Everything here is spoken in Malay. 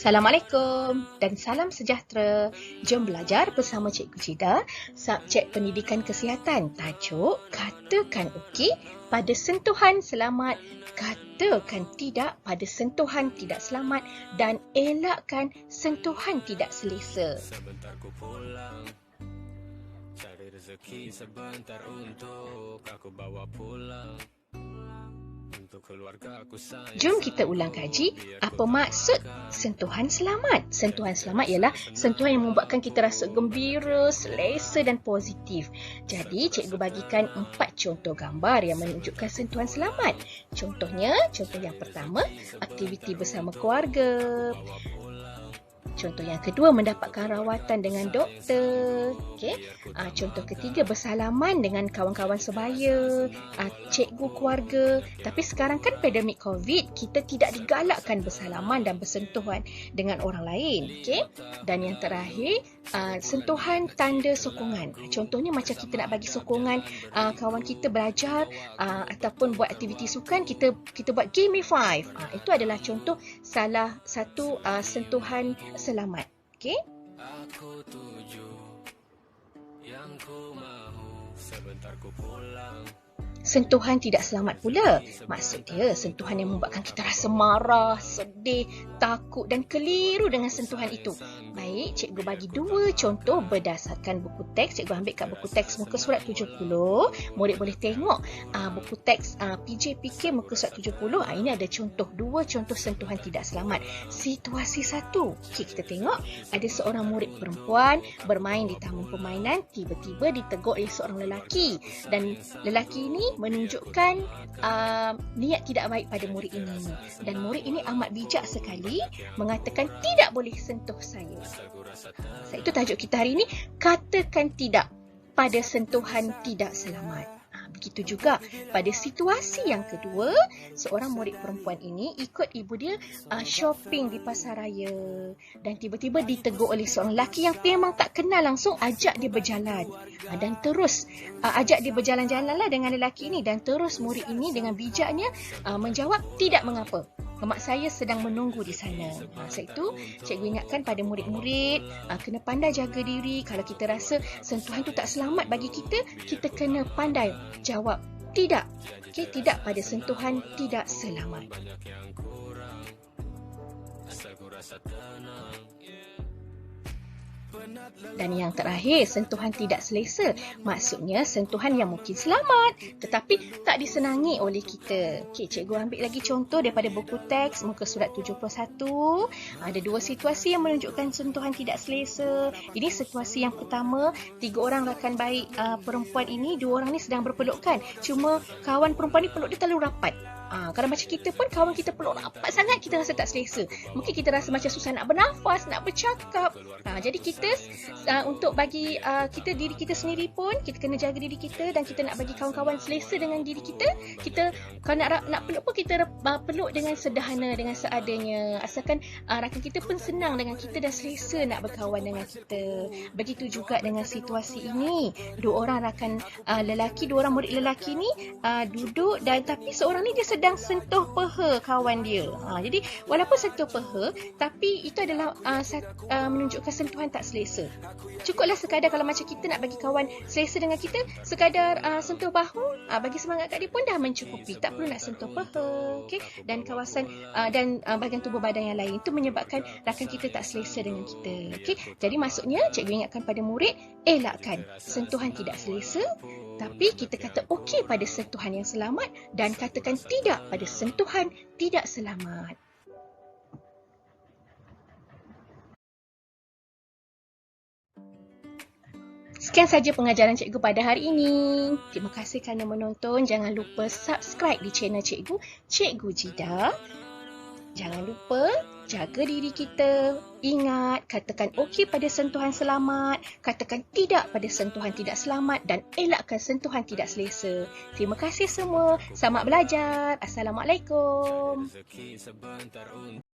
Assalamualaikum dan salam sejahtera. Jom belajar bersama Cikgu Cida, subjek pendidikan kesihatan. Tajuk, katakan okey pada sentuhan selamat, katakan tidak pada sentuhan tidak selamat dan elakkan sentuhan tidak selesa. Sebentar ku pulang, cari rezeki sebentar untuk aku bawa pulang. Untuk keluarga aku sayang. Jom kita ulang kaji apa maksud sentuhan selamat. Sentuhan selamat ialah sentuhan yang membuatkan kita rasa gembira, selesa dan positif. Jadi cikgu bagikan 4 contoh gambar yang menunjukkan sentuhan selamat. Contohnya, contoh yang pertama, aktiviti bersama keluarga. Contoh yang kedua, mendapatkan rawatan dengan doktor. Okay. Contoh ketiga, bersalaman dengan kawan-kawan sebaya, cikgu keluarga. Tapi sekarang kan pandemik COVID, kita tidak digalakkan bersalaman dan bersentuhan dengan orang lain. Okay. Dan yang terakhir, sentuhan tanda sokongan. Contohnya macam kita nak bagi sokongan kawan kita belajar ataupun buat aktiviti sukan, kita buat give me 5. Itu adalah contoh salah satu sentuhan selamat. Okey? Aku tuju yang ku mahu, sebentar ku pulang. Sentuhan tidak selamat pula. Maksud dia sentuhan yang membuatkan kita rasa marah, sedih, takut dan keliru dengan sentuhan itu. Baik, cikgu bagi 2 contoh berdasarkan buku teks. Cikgu ambil kat buku teks muka surat 70. Murid boleh tengok buku teks PJPK muka surat 70. Ini ada contoh 2 contoh sentuhan tidak selamat. Situasi 1. Okey, kita tengok ada seorang murid perempuan bermain di taman permainan, tiba-tiba ditegur oleh seorang lelaki dan lelaki ini menunjukkan niat tidak baik pada murid ini. Dan murid ini amat bijak sekali mengatakan tidak boleh sentuh saya. Itu tajuk kita hari ini, katakan tidak pada sentuhan tidak selamat. Begitu juga pada situasi yang kedua, seorang murid perempuan ini ikut ibu dia shopping di pasar raya dan tiba-tiba ditegur oleh seorang lelaki yang memang tak kenal langsung, ajak dia berjalan dan terus ajak dia berjalan-jalanlah dengan lelaki ini dan terus murid ini dengan bijaknya menjawab tidak mengapa. Mak saya sedang menunggu di sana. Sebab itu, cikgu ingatkan pada murid-murid, kena pandai jaga diri. Kalau kita rasa sentuhan itu tak selamat bagi kita, kita kena pandai jawab tidak. Okay, tidak pada sentuhan tidak selamat. Banyak yang kurang, asal ku rasa tenang. Dan yang terakhir, sentuhan tidak selesa. Maksudnya sentuhan yang mungkin selamat tetapi tak disenangi oleh kita. Okey, cikgu ambil lagi contoh daripada buku teks muka surat 71. Ada 2 situasi yang menunjukkan sentuhan tidak selesa. Ini situasi yang pertama, 3 orang rakan baik perempuan ini, 2 orang ni sedang berpelukan. Cuma kawan perempuan ni peluk dia terlalu rapat. Kalau macam kita pun, kawan kita peluk rapat sangat, kita rasa tak selesa. Mungkin kita rasa macam susah nak bernafas, nak bercakap. Jadi kita untuk bagi kita diri kita sendiri pun, kita kena jaga diri kita dan kita nak bagi kawan-kawan selesa dengan diri kita. Kita kalau nak peluk pun kita peluk dengan sederhana, dengan seadanya. Asalkan rakan kita pun senang dengan kita dan selesa nak berkawan dengan kita. Begitu juga dengan situasi ini. 2 orang rakan lelaki, 2 orang murid lelaki ni duduk dan tapi seorang ni dia sedang sentuh peha kawan dia. Jadi walaupun sentuh peha, tapi itu adalah menunjukkan sentuhan tak selesa. Cukuplah sekadar kalau macam kita nak bagi kawan selesa dengan kita, sekadar sentuh bahu, bagi semangat kat dia pun dah mencukupi. Tak perlu nak sentuh peha, okay? Dan kawasan dan bahagian tubuh badan yang lain. Itu menyebabkan rakan kita tak selesa dengan kita. Okay? Jadi maksudnya cikgu ingatkan pada murid, elakkan sentuhan tidak selesa, tapi kita kata okey pada sentuhan yang selamat dan katakan tidak pada sentuhan tidak selamat. Sekian saja pengajaran cikgu pada hari ini. Terima kasih kerana menonton. Jangan lupa subscribe di channel cikgu, Cikgu Cida. Jangan lupa jaga diri kita. Ingat, katakan okey pada sentuhan selamat, katakan tidak pada sentuhan tidak selamat dan elakkan sentuhan tidak selesa. Terima kasih semua. Selamat belajar. Assalamualaikum. Rezeki sebentar untuk